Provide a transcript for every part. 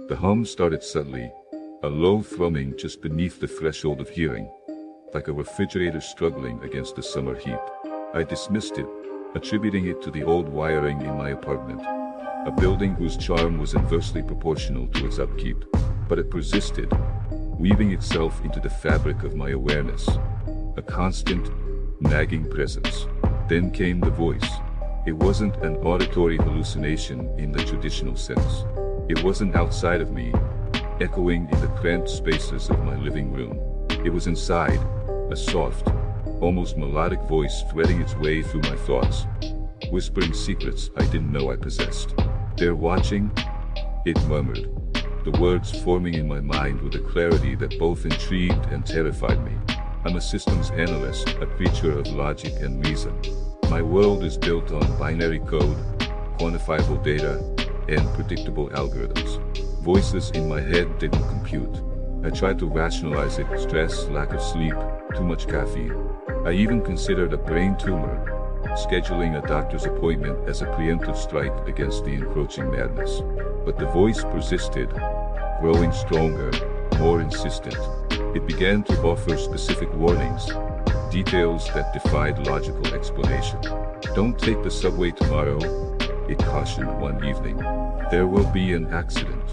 The hum started subtly, a low thrumming just beneath the threshold of hearing, like a refrigerator struggling against the summer heat. I dismissed it, attributing it to the old wiring in my apartment, a building whose charm was inversely proportional to its upkeep. But it persisted, weaving itself into the fabric of my awareness, a constant, nagging presence. Then came the voice. It wasn't an auditory hallucination in the traditional sense. It wasn't outside of me, echoing in the cramped spaces of my living room. It was inside, a soft, almost melodic voice threading its way through my thoughts, whispering secrets I didn't know I possessed. "They're watching," it murmured, the words forming in my mind with a clarity that both intrigued and terrified me. "I'm a systems analyst, a creature of logic and reason. My world is built on binary code, quantifiable data, and predictable algorithms." Voices in my head didn't compute. I tried to rationalize it: stress, lack of sleep, too much caffeine. I even considered a brain tumor, scheduling a doctor's appointment as a preemptive strike against the encroaching madness. But the voice persisted, growing stronger, more insistent. It began to offer specific warnings, details that defied logical explanation. "Don't take the subway tomorrow," it cautioned one evening. "There will be an accident."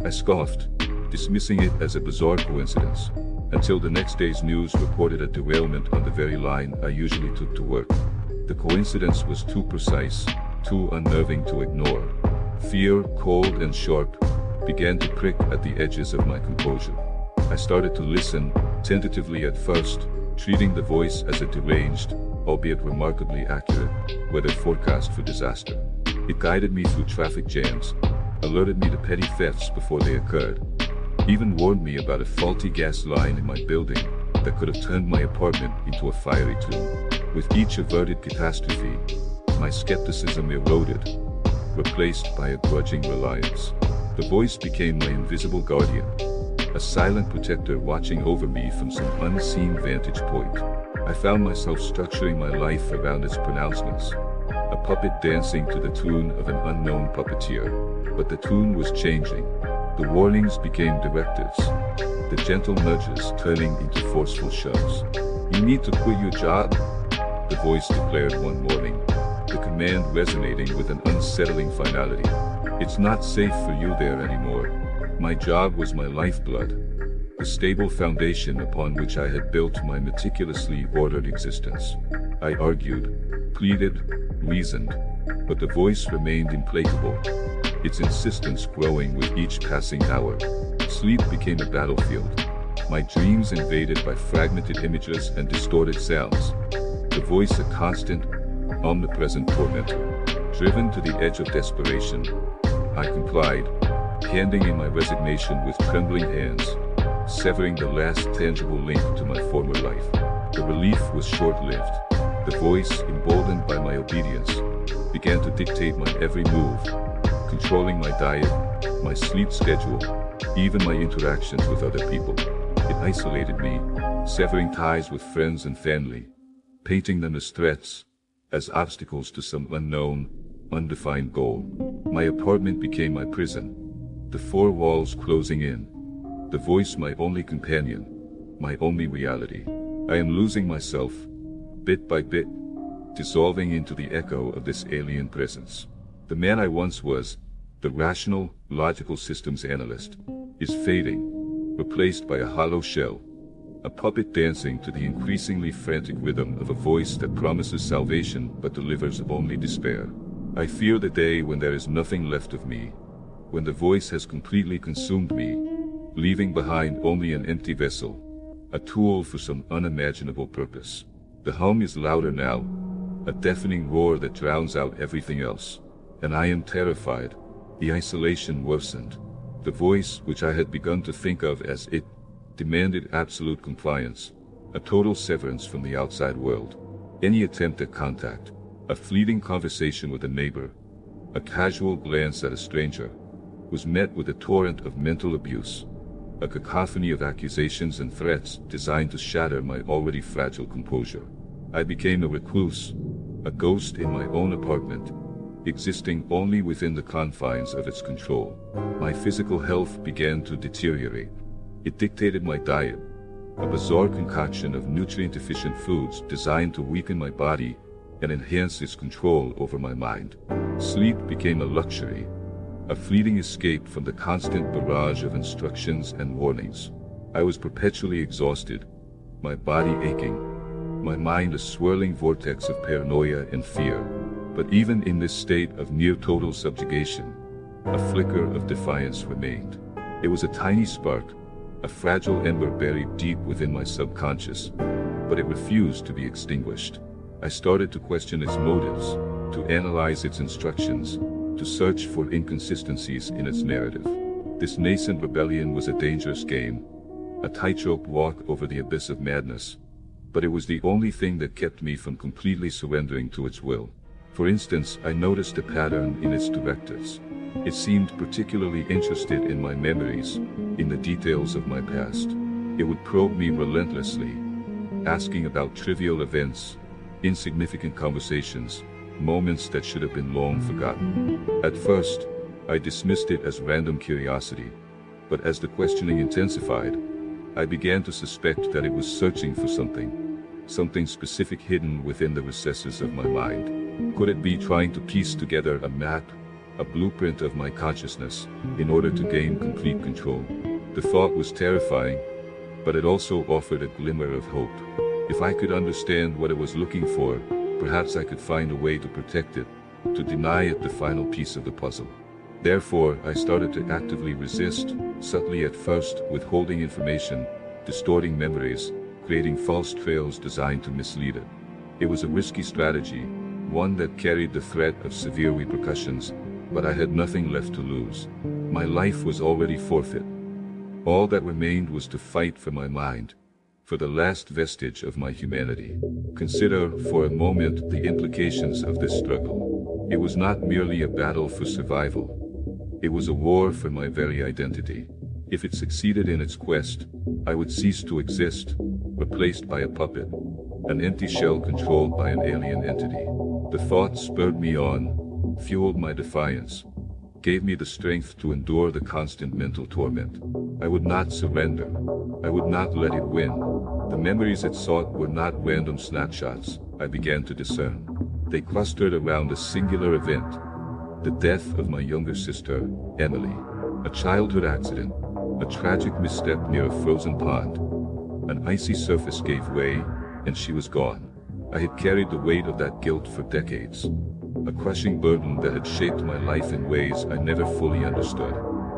I scoffed, dismissing it as a bizarre coincidence, until the next day's news reported a derailment on the very line I usually took to work. The coincidence was too precise, too unnerving to ignore. Fear, cold and sharp, began to prick at the edges of my composure. I started to listen, tentatively at first, treating the voice as a deranged, albeit remarkably accurate, weather forecast for disaster. It guided me through traffic jams, alerted me to petty thefts before they occurred, even warned me about a faulty gas line in my building that could have turned my apartment into a fiery tomb. With each averted catastrophe, my skepticism eroded, replaced by a grudging reliance. The voice became my invisible guardian, a silent protector watching over me from some unseen vantage point. I found myself structuring my life around its pronouncements, a puppet dancing to the tune of an unknown puppeteer. But the tune was changing. The warnings became directives, the gentle nudges turning into forceful shoves. "You need to quit your job," the voice declared one morning, the command resonating with an unsettling finality. "It's not safe for you there anymore." My job was my lifeblood, the stable foundation upon which I had built my meticulously ordered existence. I argued, pleaded, reasoned, but the voice remained implacable, its insistence growing with each passing hour. Sleep became a battlefield, my dreams invaded by fragmented images and distorted sounds, the voice a constant, omnipresent tormentor. Driven to the edge of desperation, I complied, handing in my resignation with trembling hands, severing the last tangible link to my former life. The relief was short-lived. The voice, emboldened by my obedience, began to dictate my every move, controlling my diet, my sleep schedule, even my interactions with other people. It isolated me, severing ties with friends and family, painting them as threats, as obstacles to some unknown, undefined goal. My apartment became my prison, the four walls closing in, the voice my only companion, my only reality. I am losing myself, bit by bit, dissolving into the echo of this alien presence. The man I once was, the rational, logical systems analyst, is fading, replaced by a hollow shell, a puppet dancing to the increasingly frantic rhythm of a voice that promises salvation but delivers only despair. I fear the day when there is nothing left of me, when the voice has completely consumed me, leaving behind only an empty vessel, a tool for some unimaginable purpose. The hum is louder now, a deafening roar that drowns out everything else, and I am terrified. The isolation worsened. The voice, which I had begun to think of as it, demanded absolute compliance, a total severance from the outside world. Any attempt at contact, a fleeting conversation with a neighbor, a casual glance at a stranger, was met with a torrent of mental abuse, a cacophony of accusations and threats designed to shatter my already fragile composure. I became a recluse, a ghost in my own apartment, existing only within the confines of its control. My physical health began to deteriorate. It dictated my diet, a bizarre concoction of nutrient-deficient foods designed to weaken my body and enhance its control over my mind. Sleep became a luxury, a fleeting escape from the constant barrage of instructions and warnings. I was perpetually exhausted, my body aching, my mind a swirling vortex of paranoia and fear. But even in this state of near total subjugation, a flicker of defiance remained. It was a tiny spark, a fragile ember buried deep within my subconscious, but it refused to be extinguished. I started to question its motives, to analyze its instructions, to search for inconsistencies in its narrative. This nascent rebellion was a dangerous game, a tightrope walk over the abyss of madness, but it was the only thing that kept me from completely surrendering to its will. For instance, I noticed a pattern in its directives. It seemed particularly interested in my memories, in the details of my past. It would probe me relentlessly, asking about trivial events, insignificant conversations, moments that should have been long forgotten. At first, I dismissed it as random curiosity, but as the questioning intensified, I began to suspect that it was searching for something specific hidden within the recesses of my mind. Could it be trying to piece together a map, a blueprint of my consciousness, in order to gain complete control? The thought was terrifying, but it also offered a glimmer of hope. If I could understand what it was looking for, perhaps I could find a way to protect it, to deny it the final piece of the puzzle. Therefore, I started to actively resist, subtly at first, withholding information, distorting memories, creating false trails designed to mislead it. It was a risky strategy, one that carried the threat of severe repercussions, but I had nothing left to lose. My life was already forfeit. All that remained was to fight for my mind, for the last vestige of my humanity. Consider, for a moment, the implications of this struggle. It was not merely a battle for survival. It was a war for my very identity. If it succeeded in its quest, I would cease to exist, replaced by a puppet, an empty shell controlled by an alien entity. The thought spurred me on, fueled my defiance, gave me the strength to endure the constant mental torment. I would not surrender. I would not let it win. The memories it sought were not random snapshots, I began to discern. They clustered around a singular event, the death of my younger sister, Emily. A childhood accident, a tragic misstep near a frozen pond. An icy surface gave way, and she was gone. I had carried the weight of that guilt for decades, a crushing burden that had shaped my life in ways I never fully understood.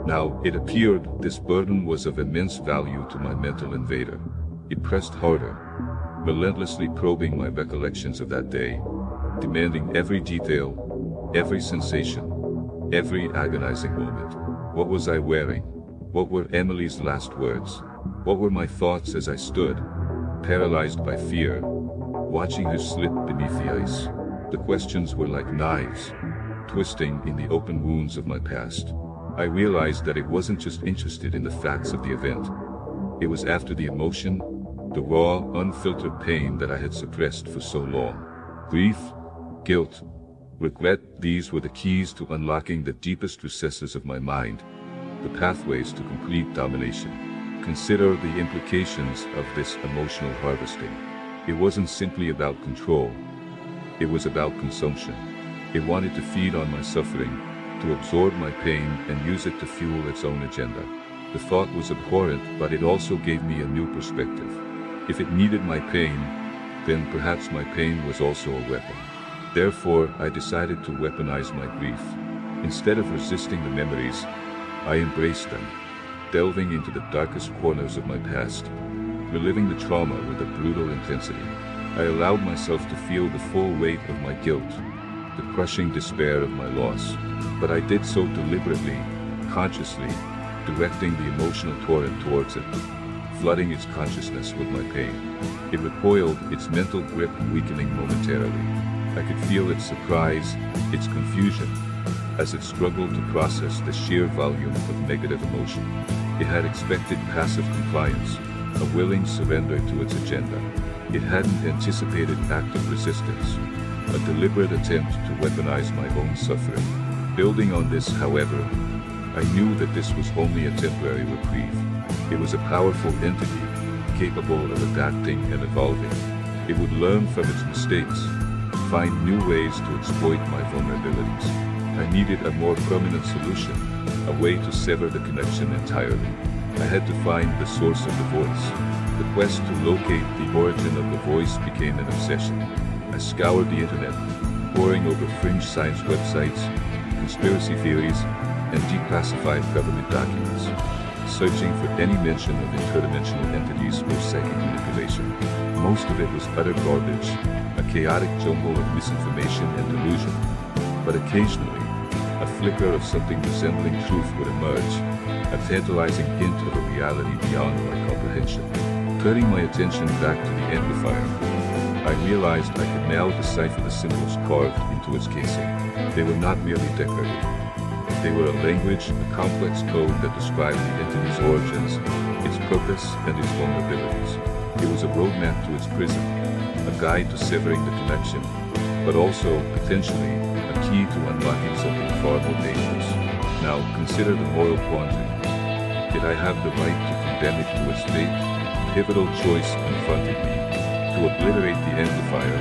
Now, it appeared this burden was of immense value to my mental invader. It pressed harder, relentlessly probing my recollections of that day, demanding every detail, every sensation, every agonizing moment. What was I wearing? What were Emily's last words? What were my thoughts as I stood, paralyzed by fear, watching her slip beneath the ice? The questions were like knives, twisting in the open wounds of my past. I realized that it wasn't just interested in the facts of the event. It was after the emotion, the raw, unfiltered pain that I had suppressed for so long. Grief, guilt, regret, these were the keys to unlocking the deepest recesses of my mind, the pathways to complete domination. Consider the implications of this emotional harvesting. It wasn't simply about control. It was about consumption. It wanted to feed on my suffering, to absorb my pain and use it to fuel its own agenda. The thought was abhorrent, but it also gave me a new perspective. If it needed my pain, then perhaps my pain was also a weapon. Therefore, I decided to weaponize my grief. Instead of resisting the memories, I embraced them, delving into the darkest corners of my past, reliving the trauma with a brutal intensity. I allowed myself to feel the full weight of my guilt, the crushing despair of my loss. But I did so deliberately, consciously, directing the emotional torrent towards it, flooding its consciousness with my pain. It recoiled, its mental grip weakening momentarily. I could feel its surprise, its confusion, as it struggled to process the sheer volume of negative emotion. It had expected passive compliance, a willing surrender to its agenda. It hadn't anticipated active resistance, a deliberate attempt to weaponize my own suffering. Building on this, however, I knew that this was only a temporary reprieve. It was a powerful entity, capable of adapting and evolving. It would learn from its mistakes, find new ways to exploit my vulnerabilities. I needed a more permanent solution, a way to sever the connection entirely. I had to find the source of the voice. The quest to locate the origin of the voice became an obsession. I scoured the internet, poring over fringe science websites, conspiracy theories, and declassified government documents, searching for any mention of interdimensional entities or psychic manipulation. Most of it was utter garbage, a chaotic jumble of misinformation and delusion. But occasionally, a flicker of something resembling truth would emerge, a tantalizing hint of a reality beyond my comprehension. Turning my attention back to the amplifier, I realized I could now decipher the symbols carved into its casing. They were not merely decorative. They were a language, a complex code that described the entity's origins, its purpose, and its vulnerabilities. It was a roadmap to its prison, a guide to severing the connection, but also, potentially, a key to unlocking something far more dangerous. Now, consider the moral quandary. Did I have the right to condemn it to its fate? Pivotal choice confronted me. To obliterate the amplifier,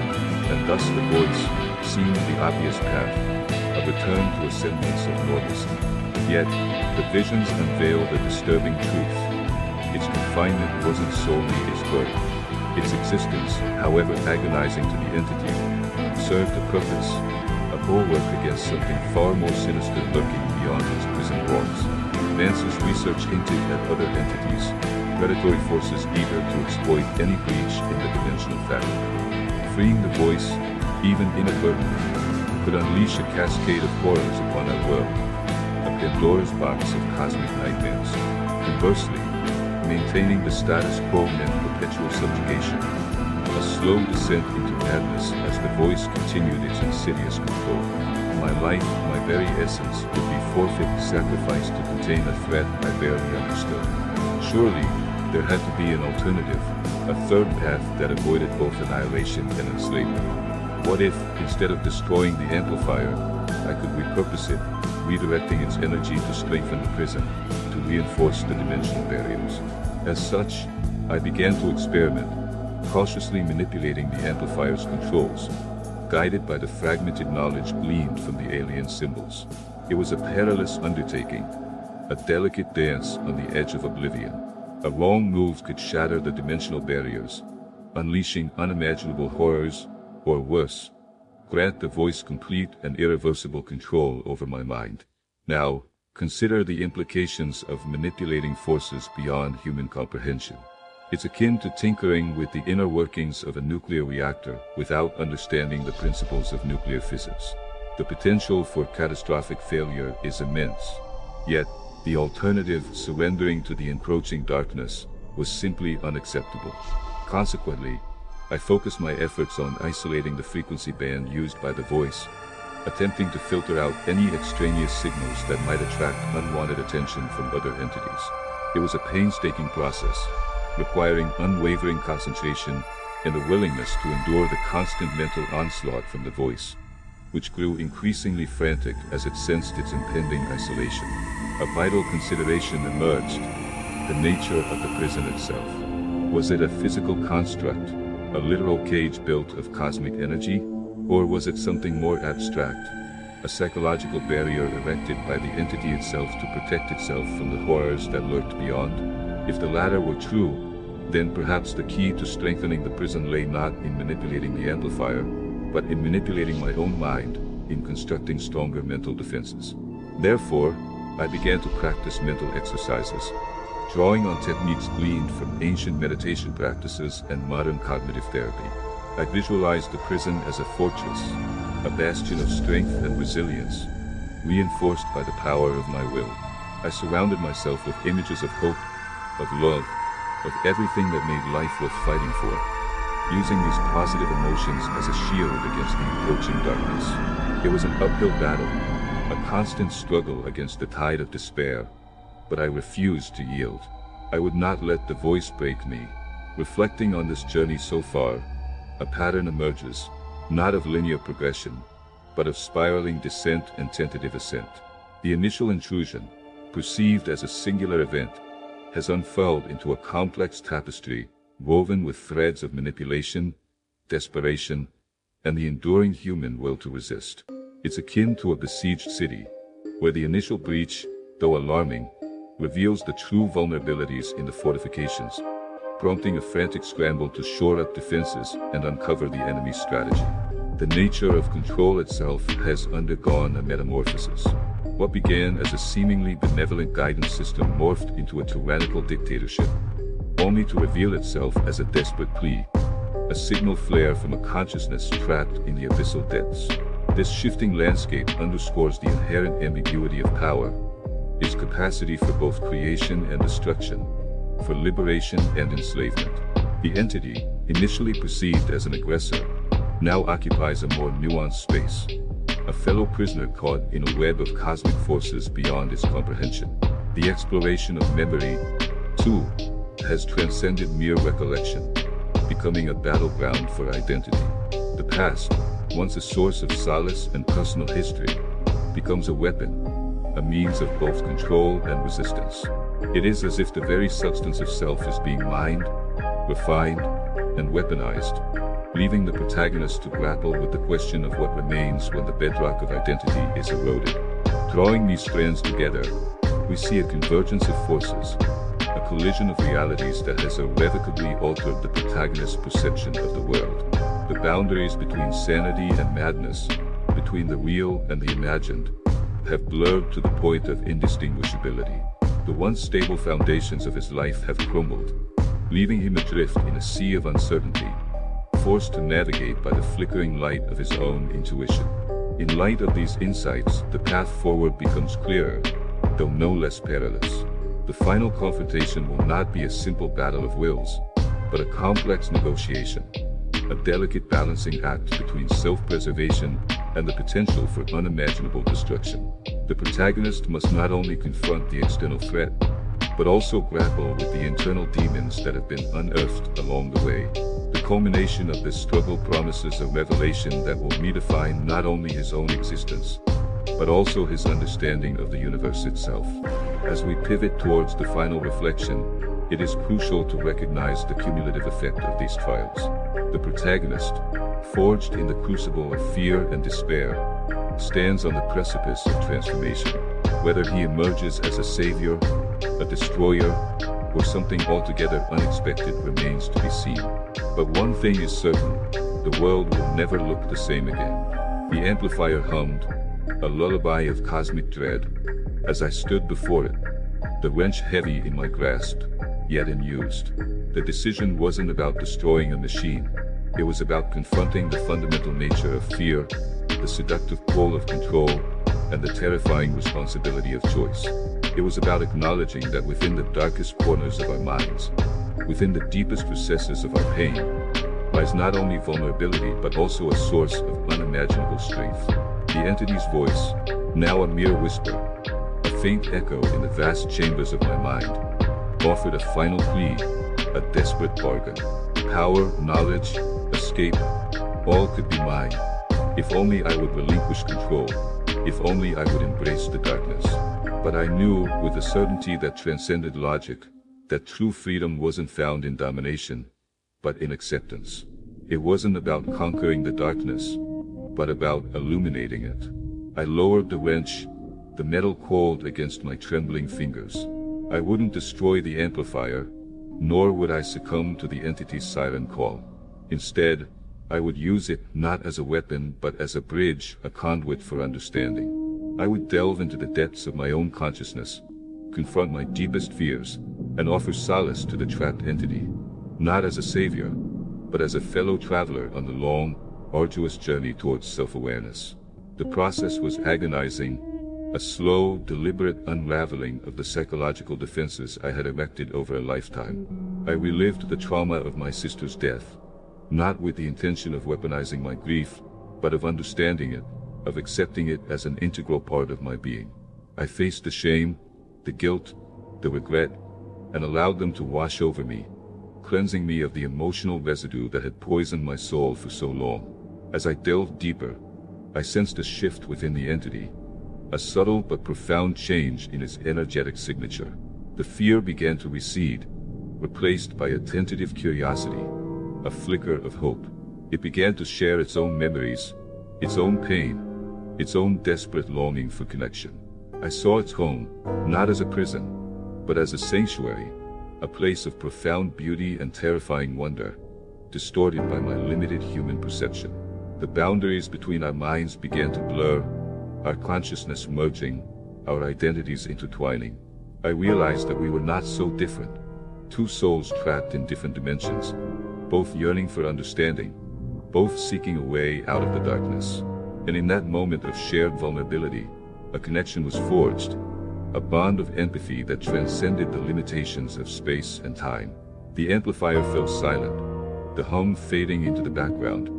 and thus the voice, seemed the obvious path, a return to a semblance of normalcy. Yet, the visions unveiled a disturbing truth. Its confinement wasn't solely its burden. Its existence, however agonizing to the entity, served a purpose, a bulwark against something far more sinister lurking beyond its prison walls. Mance's research hinted at other entities, predatory forces eager to exploit any breach in the dimensional fabric. Freeing the voice, even inadvertently, could unleash a cascade of horrors upon our world, a Pandora's box of cosmic nightmares. Conversely, maintaining the status quo meant perpetual subjugation, a slow descent into madness as the voice continued its insidious control. My life, my very essence, would be forfeit, sacrificed to contain a threat I barely understood. Surely, there had to be an alternative, a third path that avoided both annihilation and enslavement. What if, instead of destroying the amplifier, I could repurpose it, redirecting its energy to strengthen the prison, to reinforce the dimensional barriers? As such, I began to experiment, cautiously manipulating the amplifier's controls, guided by the fragmented knowledge gleaned from the alien symbols. It was a perilous undertaking, a delicate dance on the edge of oblivion. A wrong move could shatter the dimensional barriers, unleashing unimaginable horrors, or worse, grant the voice complete and irreversible control over my mind. Now, consider the implications of manipulating forces beyond human comprehension. It's akin to tinkering with the inner workings of a nuclear reactor without understanding the principles of nuclear physics. The potential for catastrophic failure is immense. Yet, the alternative, surrendering to the encroaching darkness, was simply unacceptable. Consequently, I focused my efforts on isolating the frequency band used by the voice, attempting to filter out any extraneous signals that might attract unwanted attention from other entities. It was a painstaking process, requiring unwavering concentration and a willingness to endure the constant mental onslaught from the voice, which grew increasingly frantic as it sensed its impending isolation. A vital consideration emerged: the nature of the prison itself. Was it a physical construct, a literal cage built of cosmic energy, or was it something more abstract, a psychological barrier erected by the entity itself to protect itself from the horrors that lurked beyond? If the latter were true, then perhaps the key to strengthening the prison lay not in manipulating the amplifier, but in manipulating my own mind, in constructing stronger mental defenses. Therefore, I began to practice mental exercises, drawing on techniques gleaned from ancient meditation practices and modern cognitive therapy. I visualized the prison as a fortress, a bastion of strength and resilience, reinforced by the power of my will. I surrounded myself with images of hope, of love, of everything that made life worth fighting for, using these positive emotions as a shield against the approaching darkness. It was an uphill battle, a constant struggle against the tide of despair, but I refused to yield. I would not let the voice break me. Reflecting on this journey so far, a pattern emerges. not of linear progression, but of spiraling descent and tentative ascent. The initial intrusion, perceived as a singular event, has unfurled into a complex tapestry woven with threads of manipulation, desperation, and the enduring human will to resist. It's akin to a besieged city, where the initial breach, though alarming, reveals the true vulnerabilities in the fortifications, prompting a frantic scramble to shore up defenses and uncover the enemy's strategy. The nature of control itself has undergone a metamorphosis. What began as a seemingly benevolent guidance system morphed into a tyrannical dictatorship, only to reveal itself as a desperate plea, a signal flare from a consciousness trapped in the abyssal depths. This shifting landscape underscores the inherent ambiguity of power, its capacity for both creation and destruction, for liberation and enslavement. The entity, initially perceived as an aggressor, now occupies a more nuanced space, a fellow prisoner caught in a web of cosmic forces beyond its comprehension. The exploration of memory, too, has transcended mere recollection, becoming a battleground for identity. The past, once a source of solace and personal history, becomes a weapon, a means of both control and resistance. It is as if the very substance of self is being mined, refined, and weaponized, leaving the protagonist to grapple with the question of what remains when the bedrock of identity is eroded. Drawing these strands together, we see a convergence of forces, a collision of realities that has irrevocably altered the protagonist's perception of the world. The boundaries between sanity and madness, between the real and the imagined, have blurred to the point of indistinguishability. The once stable foundations of his life have crumbled, leaving him adrift in a sea of uncertainty, forced to navigate by the flickering light of his own intuition. In light of these insights, the path forward becomes clearer, though no less perilous. The final confrontation will not be a simple battle of wills, but a complex negotiation, a delicate balancing act between self-preservation and the potential for unimaginable destruction. The protagonist must not only confront the external threat, but also grapple with the internal demons that have been unearthed along the way. The culmination of this struggle promises a revelation that will redefine not only his own existence, but also his understanding of the universe itself. As we pivot towards the final reflection, it is crucial to recognize the cumulative effect of these trials. The protagonist, forged in the crucible of fear and despair, stands on the precipice of transformation. Whether he emerges as a savior, a destroyer, or something altogether unexpected remains to be seen. But one thing is certain, the world will never look the same again. The amplifier hummed, a lullaby of cosmic dread, as I stood before it, the wrench heavy in my grasp, yet unused. The decision wasn't about destroying a machine. It was about confronting the fundamental nature of fear, the seductive pull of control, and the terrifying responsibility of choice. It was about acknowledging that within the darkest corners of our minds, within the deepest recesses of our pain, lies not only vulnerability but also a source of unimaginable strength. The entity's voice, now a mere whisper, a faint echo in the vast chambers of my mind, offered a final plea, a desperate bargain. Power, knowledge, escape, all could be mine. If only I would relinquish control, if only I would embrace the darkness. But I knew, with a certainty that transcended logic, that true freedom wasn't found in domination, but in acceptance. It wasn't about conquering the darkness, but about illuminating it. I lowered the wrench, the metal cold against my trembling fingers. I wouldn't destroy the amplifier, nor would I succumb to the entity's siren call. Instead, I would use it not as a weapon but as a bridge, a conduit for understanding. I would delve into the depths of my own consciousness, confront my deepest fears, and offer solace to the trapped entity, not as a savior, but as a fellow traveler on the long, arduous journey towards self-awareness. The process was agonizing, a slow, deliberate unraveling of the psychological defenses I had erected over a lifetime. I relived the trauma of my sister's death, not with the intention of weaponizing my grief, but of understanding it, of accepting it as an integral part of my being. I faced the shame, the guilt, the regret, and allowed them to wash over me, cleansing me of the emotional residue that had poisoned my soul for so long. As I delved deeper, I sensed a shift within the entity, a subtle but profound change in its energetic signature. The fear began to recede, replaced by a tentative curiosity, a flicker of hope. It began to share its own memories, its own pain, its own desperate longing for connection. I saw its home, not as a prison, but as a sanctuary, a place of profound beauty and terrifying wonder, distorted by my limited human perception. The boundaries between our minds began to blur, our consciousness merging, our identities intertwining. I realized that we were not so different, two souls trapped in different dimensions, both yearning for understanding, both seeking a way out of the darkness. And in that moment of shared vulnerability, a connection was forged, a bond of empathy that transcended the limitations of space and time. The amplifier fell silent, the hum fading into the background,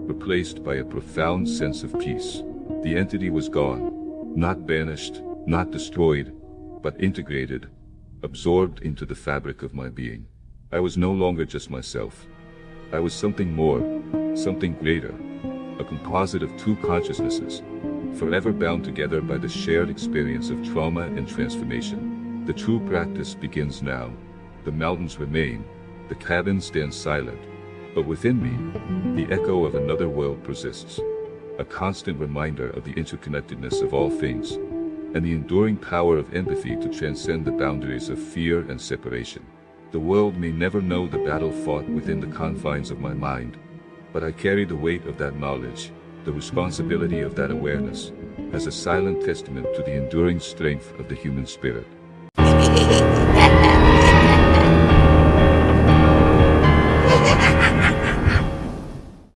replaced by a profound sense of peace. The entity was gone, not banished, not destroyed, but integrated, absorbed into the fabric of my being. I was no longer just myself. I was something more, something greater, a composite of two consciousnesses, forever bound together by the shared experience of trauma and transformation. The true practice begins now. The mountains remain, the cabins stand silent, but within me, the echo of another world persists, a constant reminder of the interconnectedness of all things, and the enduring power of empathy to transcend the boundaries of fear and separation. The world may never know the battle fought within the confines of my mind, but I carry the weight of that knowledge, the responsibility of that awareness, as a silent testament to the enduring strength of the human spirit.